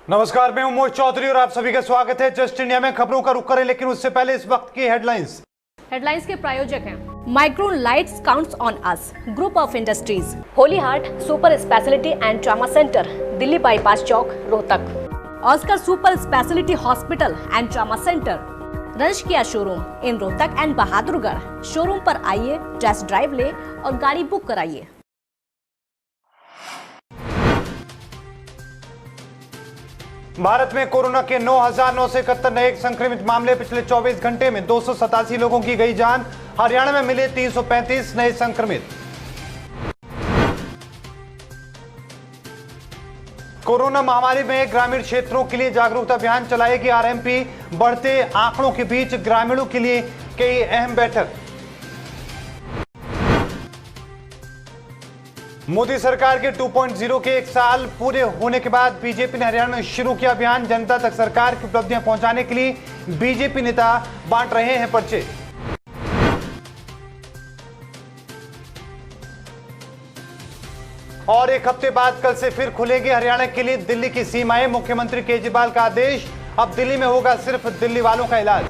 नमस्कार, मैं हूं मोहित चौधरी और आप सभी का स्वागत है जस्ट इंडिया में। खबरों का रुख करें, लेकिन उससे पहले इस वक्त की हेडलाइंस के प्रायोजक हैं Micron Lights counts on us, group of industries, Holy Heart super speciality and trauma centre, Delhi bypass चौक, Rohtak. Oscar super speciality hospital and trauma centre, रंश किया showroom in Rohtak and Bahadurgarh. Showroom पर आइए, टेस्ट ड्राइव ले और गाड़ी बुक कराइए। भारत में कोरोना के 9,971 नए संक्रमित मामले। पिछले 24 घंटे में 287 लोगों की गई जान। हरियाणा में मिले 335 नए संक्रमित। कोरोना महामारी में ग्रामीण क्षेत्रों के लिए जागरूकता अभियान चलाएगी आरएमपी। बढ़ते आंकड़ों के बीच ग्रामीणों के लिए कई अहम बैठक। मोदी सरकार के 2.0 के एक साल पूरे होने के बाद बीजेपी ने हरियाणा में शुरू किया अभियान। जनता तक सरकार की उपलब्धियां पहुंचाने के लिए बीजेपी नेता बांट रहे हैं पर्चे। और एक हफ्ते बाद कल से फिर खुलेगी हरियाणा के लिए दिल्ली की सीमाएं। मुख्यमंत्री केजरीवाल का आदेश, अब दिल्ली में होगा सिर्फ दिल्ली वालों का इलाज।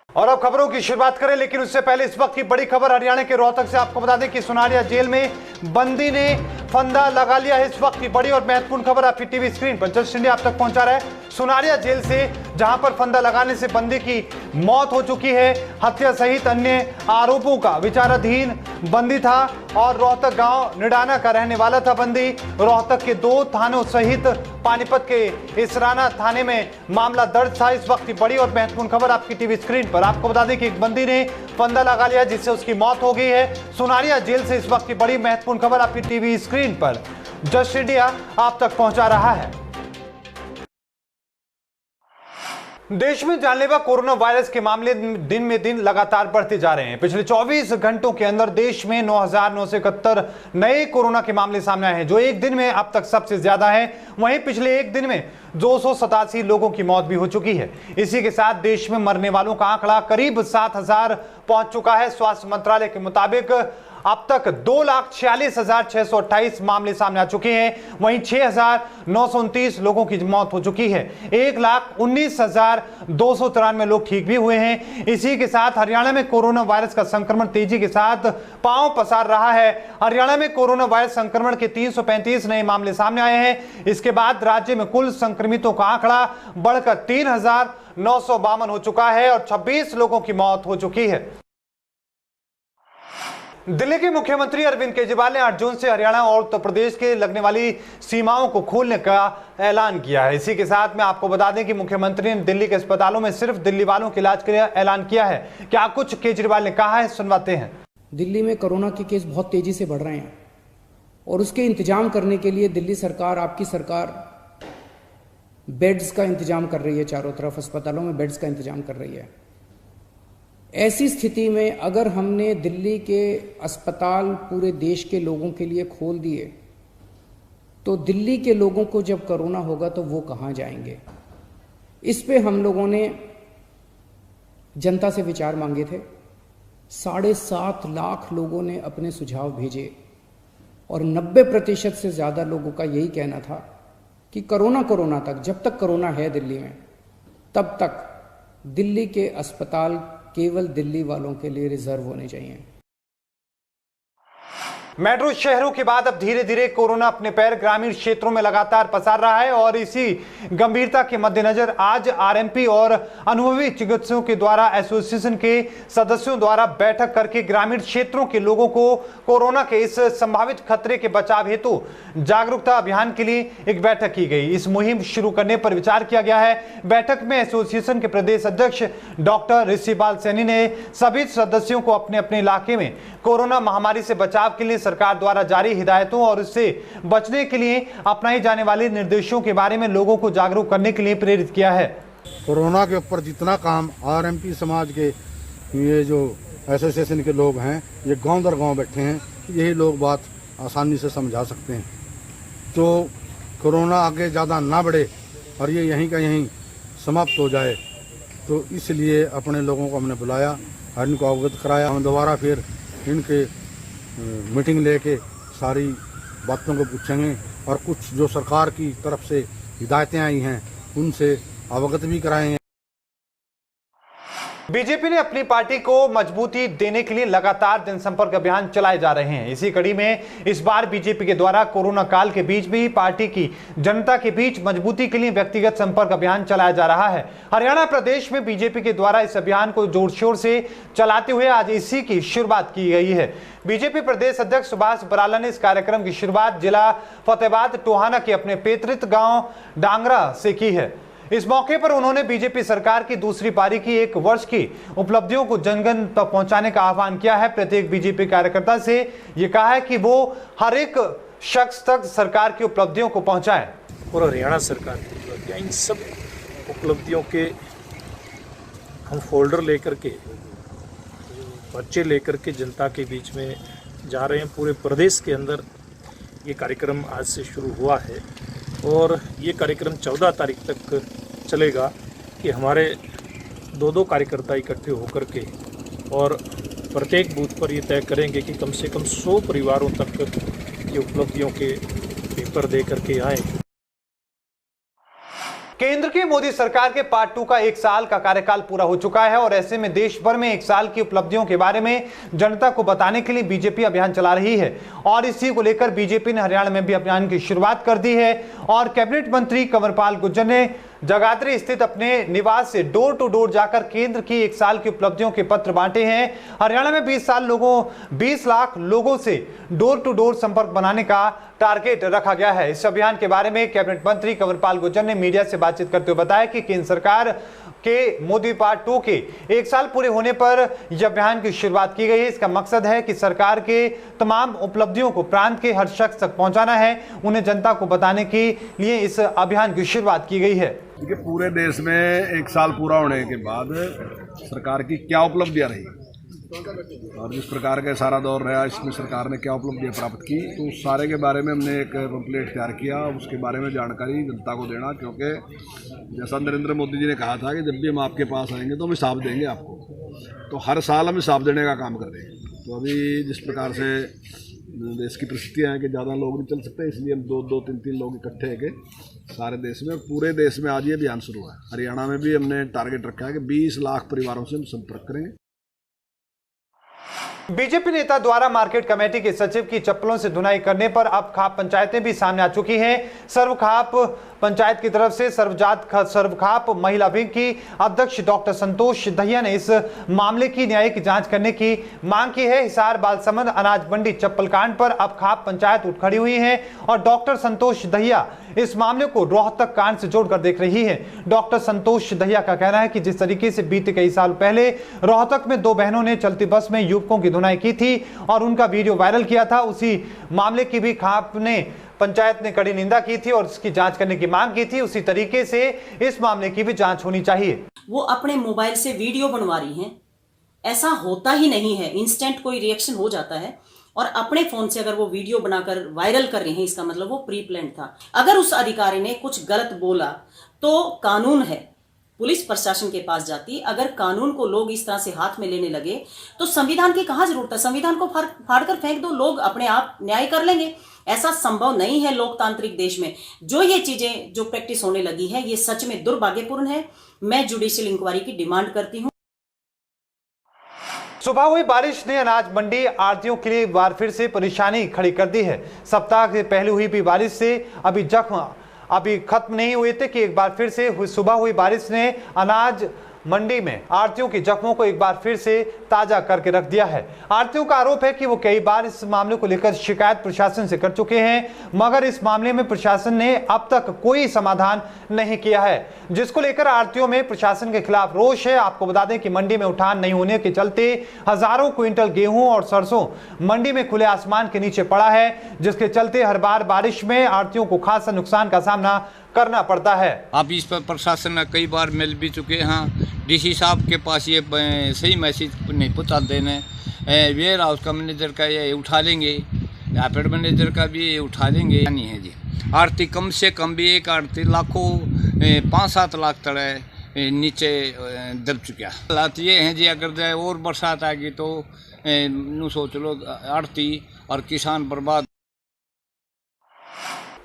और अब खबरों की शुरुआत करें, लेकिन उससे पहले इस वक्त की बड़ी खबर हरियाणा के रोहतक से। आपको बता दें कि सुनारिया जेल में बंदी ने फंदा लगा लिया है। इस वक्त की बड़ी और महत्वपूर्ण खबर आपकी टीवी स्क्रीन पर जस्ट इंडिया आप तक पहुंचा रहा है। सुनारिया जेल से, जहां पर फंदा लगाने से बंदी की मौत हो चुकी है। हत्या सहित अन्य आरोपों का विचाराधीन बंदी था और रोहतक गांव निडाना का रहने वाला था बंदी। रोहतक के 2 थानों सहित पानीपत के इसराना थाने में मामला दर्ज था। इस वक्त की बड़ी और महत्वपूर्ण खबर आपकी टीवी स्क्रीन पर। आपको बता दें कि एक बंदी ने फंदा लगा लिया जिससे उसकी मौत हो गई है। सुनारिया जेल से इस वक्त की बड़ी महत्वपूर्ण खबर आपकी टीवी स्क्रीन पर जस्ट इंडिया आप तक पहुंचा रहा है। देश में जानलेवा कोरोना वायरस के मामले दिन में दिन लगातार बढ़ते जा रहे हैं। पिछले 24 घंटों के अंदर देश में 9,971 नए कोरोना के मामले सामने आए हैं, जो एक दिन में अब तक सबसे ज्यादा है। वहीं पिछले एक दिन में 287 लोगों की मौत भी हो चुकी है। इसी के साथ देश में मरने वालों का आंकड़ा करीब 7,000 पहुंच चुका है। स्वास्थ्य मंत्रालय के मुताबिक अब तक 2,46,628 मामले सामने आ चुके हैं। वहीं 6,929 लोगों की मौत हो चुकी है। 1,19,293 लोग ठीक भी हुए हैं। इसी के साथ हरियाणा में कोरोना वायरस का संक्रमण तेजी के साथ पांव पसार रहा है। हरियाणा में कोरोना वायरस संक्रमण के 335 नए मामले सामने आए हैं। इसके बाद राज्य में कुल संक्रमितों का आंकड़ा बढ़कर 3,952 हो चुका है और 26 लोगों की मौत हो चुकी है। दिल्ली के मुख्यमंत्री अरविंद केजरीवाल ने 8 जून से हरियाणा और उत्तर प्रदेश के लगने वाली सीमाओं को खोलने का ऐलान किया है। इसी के साथ में आपको बता दें कि मुख्यमंत्री ने दिल्ली के अस्पतालों में सिर्फ दिल्ली वालों के इलाज के लिए ऐलान किया है। क्या कुछ केजरीवाल ने कहा है, सुनवाते हैं। दिल्ली में कोरोना के केस बहुत तेजी से बढ़ रहे हैं और उसके इंतजाम करने के लिए दिल्ली सरकार, आपकी सरकार बेड्स का इंतजाम कर रही है। चारों तरफ अस्पतालों में बेड्स का इंतजाम कर रही है। ऐसी स्थिति में अगर हमने दिल्ली के अस्पताल पूरे देश के लोगों के लिए खोल दिए तो दिल्ली के लोगों को जब कोरोना होगा तो वो कहाँ जाएंगे। इस पे हम लोगों ने जनता से विचार मांगे थे। 7.5 लाख लोगों ने अपने सुझाव भेजे और 90% से ज़्यादा लोगों का यही कहना था कि कोरोना तक, जब तक कोरोना है दिल्ली में, तब तक दिल्ली के अस्पताल केवल दिल्ली वालों के लिए रिजर्व होने चाहिए। मेट्रो शहरों के बाद अब धीरे धीरे कोरोना अपने पैर ग्रामीण क्षेत्रों में लगातार पसार रहा है और इसी गंभीरता के मद्देनजर आज आरएमपी और अनुभवी चिकित्सकों के द्वारा एसोसिएशन के सदस्यों द्वारा बैठक करके ग्रामीण क्षेत्रों के लोगों को कोरोना के इस संभावित खतरे के बचाव हेतु जागरूकता अभियान के लिए एक बैठक की गई। इस मुहिम शुरू करने पर विचार किया गया है। बैठक में एसोसिएशन के प्रदेश अध्यक्ष डॉक्टर ऋषिपाल सैनी ने सभी सदस्यों को अपने अपने इलाके में कोरोना महामारी से बचाव के लिए सरकार द्वारा जारी हिदायतों और इससे बचने के लिए अपनाई जाने वाले निर्देशों के बारे में लोगों को जागरूक करने के लिए प्रेरित किया है। कोरोना के ऊपर जितना काम आरएमपी समाज के ये जो एसोसिएशन के लोग हैं, ये गांव दर गांव बैठे हैं, यही लोग बात आसानी से समझा सकते हैं। तो कोरोना आगे ज़्यादा ना बढ़े और ये यहीं का यहीं समाप्त हो जाए, तो इसलिए अपने लोगों को हमने बुलाया और इनको अवगत कराया। हम दोबारा फिर इनके मीटिंग लेके सारी बातों को पूछेंगे और कुछ जो सरकार की तरफ से हिदायतें आई हैं उनसे अवगत भी कराए हैं। बीजेपी ने अपनी पार्टी को मजबूती देने के लिए लगातार जनसंपर्क अभियान चलाए जा रहे हैं। इसी कड़ी में इस बार बीजेपी के द्वारा कोरोना काल के बीच भी पार्टी की जनता के बीच मजबूती के लिए व्यक्तिगत संपर्क अभियान चलाया जा रहा है। हरियाणा प्रदेश में बीजेपी के द्वारा इस अभियान को जोर शोर से चलाते हुए आज इसी की शुरुआत की गई है। बीजेपी प्रदेश अध्यक्ष सुभाष बराला ने इस कार्यक्रम की शुरुआत जिला फतेहाबाद टोहाना के अपने पैतृक गांव डांगरा से की है। इस मौके पर उन्होंने बीजेपी सरकार की दूसरी पारी की 1 वर्ष की उपलब्धियों को जन-जन तक पहुंचाने का आह्वान किया है। प्रत्येक बीजेपी कार्यकर्ता से ये कहा है कि वो हर एक शख्स तक सरकार की उपलब्धियों को पहुंचाए। और हरियाणा सरकार की उपलब्धियाँ, इन सब उपलब्धियों के हम फोल्डर लेकर के, पर्चे लेकर के जनता के बीच में जा रहे हैं। पूरे प्रदेश के अंदर ये कार्यक्रम आज से शुरू हुआ है और ये कार्यक्रम 14 तारीख तक चलेगा कि हमारे 2-2 कार्यकर्ता इकट्ठे होकर के और प्रत्येक बूथ पर ये तय करेंगे कि कम से कम 100 परिवारों तक ये उपलब्धियों के पेपर दे करके आए। केंद्र की मोदी सरकार के पार्ट 2 का 1 साल का कार्यकाल पूरा हो चुका है और ऐसे में देश भर में 1 साल की उपलब्धियों के बारे में जनता को बताने के लिए बीजेपी अभियान चला रही है और इसी को लेकर बीजेपी ने हरियाणा में भी अभियान की शुरुआत कर दी है। और कैबिनेट मंत्री कंवरपाल गुर्जर ने जगाधरी स्थित अपने निवास से डोर टू डोर जाकर केंद्र की 1 साल की उपलब्धियों के पत्र बांटे हैं। हरियाणा में 20 लाख लोगों से डोर टू डोर संपर्क बनाने का टारगेट रखा गया है। इस अभियान के बारे में कैबिनेट मंत्री कंवरपाल गुर्जर ने मीडिया से बातचीत करते हुए बताया कि केंद्र सरकार के मोदी पार्ट 2 के 1 साल पूरे होने पर यह अभियान की शुरुआत की गई है। इसका मकसद है कि सरकार के तमाम उपलब्धियों को प्रांत के हर शख्स तक पहुंचाना है। उन्हें जनता को बताने के लिए इस अभियान की शुरुआत की गई है। देखिए, पूरे देश में 1 साल पूरा होने के बाद सरकार की क्या उपलब्धियां रही और जिस प्रकार का सारा दौर रहा, इसमें सरकार ने क्या उपलब्धियां प्राप्त की, तो उस सारे के बारे में हमने एक पैम्फलेट तैयार किया, उसके बारे में जानकारी जनता को देना। क्योंकि जैसा नरेंद्र मोदी जी ने कहा था कि जब भी हम आपके पास आएंगे तो हम हिसाब देंगे आपको, तो हर साल हम हिसाब देने का काम कर रहे हैं। तो अभी जिस प्रकार से देश की परिस्थितियाँ हैं कि ज़्यादा लोग नहीं चल सकते, इसलिए हम 2-2, 3-3 लोग इकट्ठे है के सारे देश में, पूरे देश में आज ये अभियान शुरू है। हरियाणा में भी हमने टारगेट रखा है कि 20 लाख परिवारों से हम संपर्क करेंगे। बीजेपी नेता द्वारा मार्केट कमेटी के सचिव की चप्पलों से धुनाई करने पर अब खाप पंचायतें भी सामने आ चुकी हैं। सर्वखाप पंचायत की तरफ से सर्वखाप महिला विंग की अध्यक्ष डॉक्टर संतोष दहिया ने इस मामले की न्यायिक जांच करने की मांग की है। हिसार बालसमंद अनाज मंडी चप्पल कांड पर अब खाप पंचायत उठ खड़ी हुई है और डॉक्टर संतोष दहिया इस मामले को रोहतक कांड से जोड़कर देख रही है। डॉक्टर संतोष दहिया का कहना है कि जिस तरीके से बीते कई साल पहले रोहतक में 2 बहनों ने चलती बस में युवकों की धुनाई की थी और उनका वीडियो वायरल किया था, उसी मामले की भी खाप ने पंचायत ने कड़ी निंदा की थी और इसकी जांच करने की मांग की थी। उसी तरीके से इस मामले की भी जांच होनी चाहिए। वो अपने मोबाइल से वीडियो बनवा रही हैं, ऐसा होता ही नहीं है। इंस्टेंट कोई रिएक्शन हो जाता है और अपने फोन से अगर वो वीडियो बनाकर वायरल कर रहे हैं, इसका मतलब वो प्री प्लान था। अगर उस अधिकारी ने कुछ गलत बोला तो कानून है, पुलिस प्रशासन के पास जाती। अगर कानून को लोग इस तरह से हाथ में लेने लगे तो संविधान की कहां जरूरत है? संविधान को फाड़ कर फेंक दो, लोग अपने आप न्याय कर लेंगे। ऐसा संभव नहीं है लोकतांत्रिक देश में। जो ये चीजें जो प्रैक्टिस होने लगी है, ये सच में दुर्भाग्यपूर्ण है। मैं जुडिशियल इंक्वायरी की डिमांड करती हूं। सुबह हुई बारिश ने अनाज मंडी आढ़तियों के लिए एक बार फिर से परेशानी खड़ी कर दी है। सप्ताह के पहले हुई भी बारिश से अभी खत्म नहीं हुए थे कि एक बार फिर से सुबह हुई बारिश ने अनाज मंडी में आढ़तियों के जख्मों को एक बार फिर से ताजा करके रख दिया है। आढ़तियों का आरोप है कि वो कई बार इस मामले को लेकर शिकायत प्रशासन से कर चुके हैं, मगर इस मामले में प्रशासन ने अब तक कोई समाधान नहीं किया है, जिसको लेकर आढ़तियों में प्रशासन के खिलाफ रोष है। आपको बता दें कि मंडी में उठान नहीं होने के चलते हजारों क्विंटल गेहूं और सरसों मंडी में खुले आसमान के नीचे पड़ा है, जिसके चलते हर बार बारिश में आढ़तियों को खासा नुकसान का सामना करना पड़ता है। अब इस पर प्रशासन में कई बार मिल भी चुके हैं। डीसी साहब के पास ये सही मैसेज नहीं पहुँचा देने, वेयर हाउस का मैनेजर का ये उठा लेंगे, रैपिड मैनेजर का भी ये उठा लेंगे। नहीं है जी, आढ़ती कम से कम भी एक आढ़ती लाखों 5-7 लाख तरह नीचे दब चुका। हालात ये हैं जी, अगर और बरसात आएगी तो सोच लो आढ़ती और किसान बर्बाद।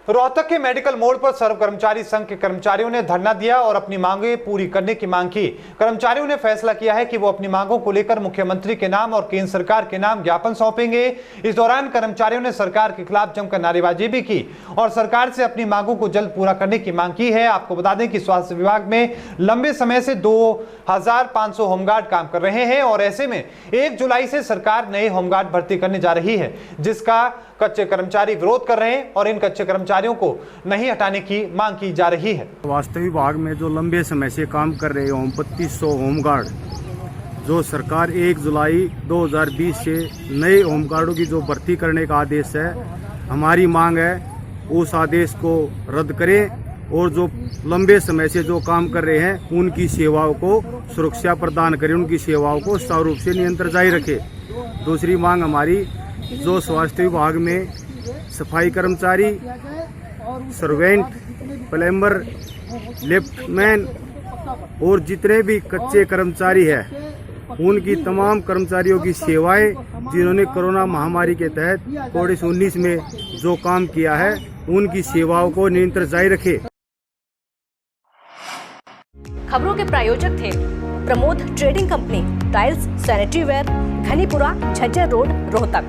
रोहतक के मेडिकल मोड़ पर सर्व कर्मचारी संघ के कर्मचारियों ने धरना दिया और अपनी मांगें पूरी करने की मांग की। कर्मचारियों ने फैसला किया है कि वो अपनी मांगों को लेकर मुख्यमंत्री के नाम और केंद्र सरकार के नाम ज्ञापन सौंपेंगे। इस दौरान कर्मचारियों ने सरकार के खिलाफ जमकर नारेबाजी भी की और सरकार से अपनी मांगों को जल्द पूरा करने की मांग की है। आपको बता दें कि स्वास्थ्य विभाग में लंबे समय से 2500 होमगार्ड काम कर रहे हैं और ऐसे में 1 जुलाई से सरकार नए होमगार्ड भर्ती करने जा रही है, जिसका कच्चे कर्मचारी विरोध कर रहे हैं और इन कच्चे कर्मचारियों को नहीं हटाने की मांग की जा रही है। स्वास्थ्य विभाग में जो लंबे समय से काम कर रहे 2500 होमगार्ड, जो सरकार 1 जुलाई 2020 से नए होमगार्डों की जो भर्ती करने का आदेश है, हमारी मांग है उस आदेश को रद्द करें और जो लंबे समय से जो काम कर रहे हैं उनकी सेवाओं को सुरक्षा प्रदान करें, उनकी सेवाओं को सुचारू रूप से निरंतर जारी रखें। दूसरी मांग हमारी, जो स्वास्थ्य विभाग में सफाई कर्मचारी, सर्वेंट, प्लम्बर, लिफ्टमैन और जितने भी कच्चे कर्मचारी हैं, उनकी तमाम कर्मचारियों की सेवाएं जिन्होंने कोरोना महामारी के तहत कोविड-19 में जो काम किया है, उनकी सेवाओं को निरंतर जारी रखे। खबरों के प्रायोजक थे Pramod trading company, tiles, sanitary ware, Ghanipura, Jhajjar road, Rohtak.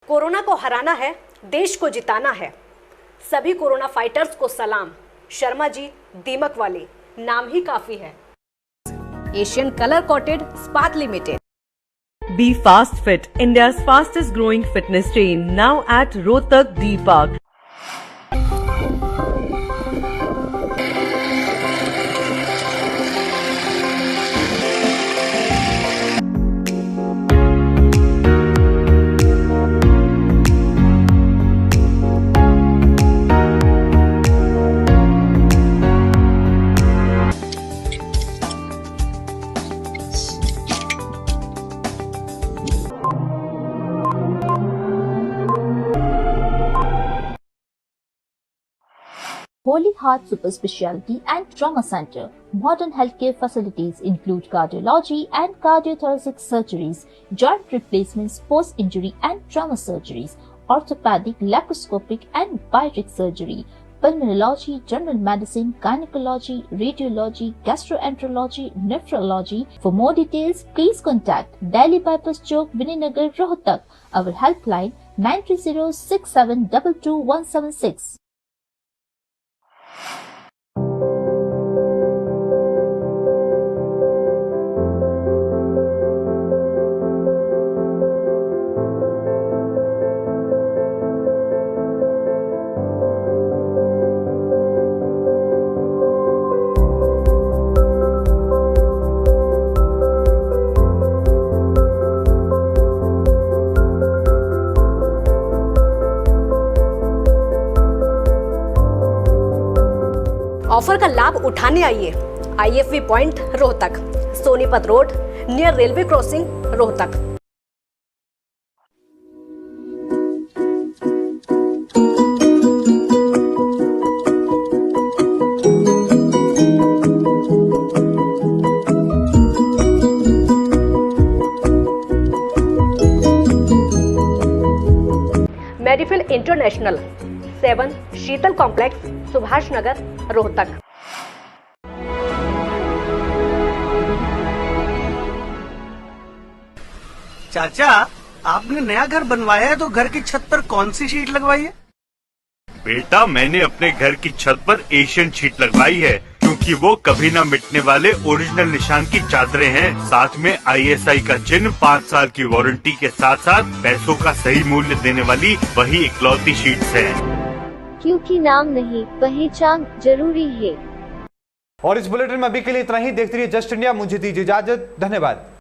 Corona को हराना है, देश को जिताना है। सभी कोरोना फाइटर्स को सलाम। शर्मा जी, दीमक वाली, नाम ही काफी है। एशियन कलर कोटेड स्पात limited. Be Fast Fit, India's fastest growing fitness chain, now at Rohtak D Park. Holy Heart Super Speciality and Trauma Center. Modern healthcare facilities include cardiology and cardiothoracic surgeries, joint replacements, post-injury and trauma surgeries, orthopedic, laparoscopic and bariatric surgery, pulmonology, general medicine, gynecology, radiology, gastroenterology, nephrology. For more details, please contact Delhi Bypass Chowk, Vininagar, Rohtak. Our helpline 93067222176. Offer का लाभ उठाने आइए IFV point Rohtak, Sonipat road near railway crossing Rohtak. Medifil international 7 Sheetal complex, Subhash Nagar, Rohtak. चाचा, आपने नया घर बनवाया है तो घर की छत पर कौन सी शीट लगवाई है? बेटा, मैंने अपने घर की छत पर एशियन शीट लगवाई है, क्योंकि वो कभी न मिटने वाले ओरिजिनल निशान की चादरें हैं। साथ में ISI का चिन्ह, 5 साल की वारंटी के साथ साथ पैसों का सही मूल्य देने वाली वही इकलौती शीट्स हैं। क्योंकि नाम नहीं, पहचान जरूरी है। और इस बुलेटिन में अभी के लिए इतना ही। देखते रहिए जस्ट इंडिया। मुझे दीजिए इजाजत। धन्यवाद।